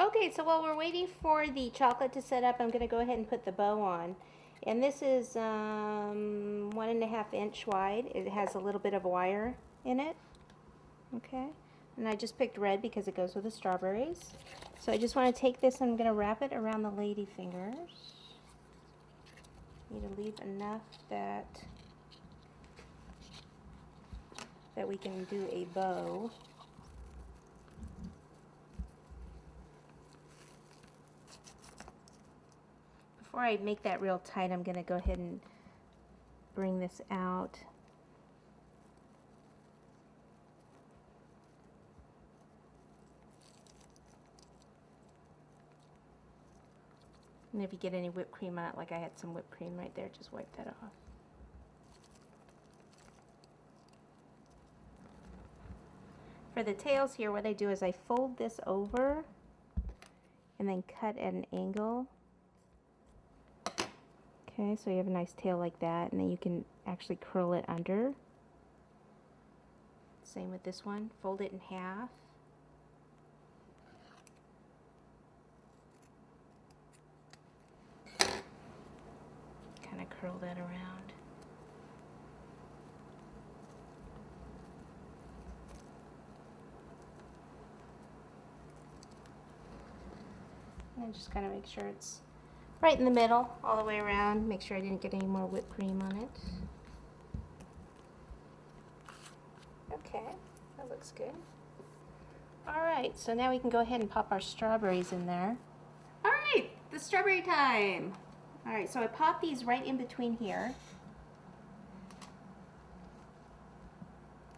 Okay, so while we're waiting for the chocolate to set up, I'm going to go ahead and put the bow on. And this is 1.5 inch wide. It has a little bit of wire in it. Okay, and I just picked red because it goes with the strawberries. So I just want to take this and I'm going to wrap it around the ladyfingers. Need to leave enough that we can do a bow. Before I make that real tight, I'm going to go ahead and bring this out. And if you get any whipped cream on it, like I had some whipped cream right there, just wipe that off. For the tails here, what I do is I fold this over and then cut at an angle. Okay, so you have a nice tail like that, and then you can actually curl it under. Same with this one. Fold it in half. Kind of curl that around. And just kind of make sure it's right in the middle, all the way around. Make sure I didn't get any more whipped cream on it. Okay, that looks good. Alright, so now we can go ahead and pop our strawberries in there. Alright, the strawberry time! Alright, so I pop these right in between here.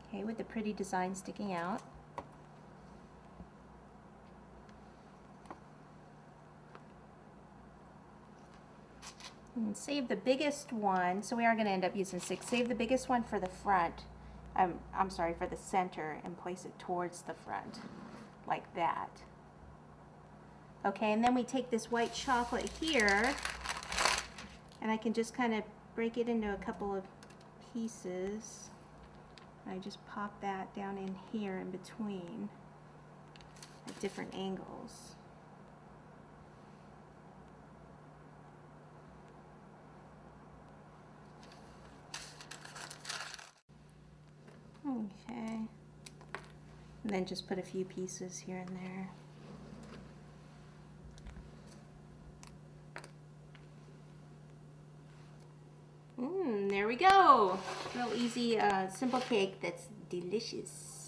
Okay, with the pretty design sticking out. And save the biggest one, so we are going to end up using 6. Save the biggest one for the front, I'm sorry, for the center, and place it towards the front, like that. Okay, and then we take this white chocolate here, and I can just kind of break it into a couple of pieces. I just pop that down in here in between at different angles. Okay, and then just put a few pieces here and there. There we go. Real easy, simple cake that's delicious.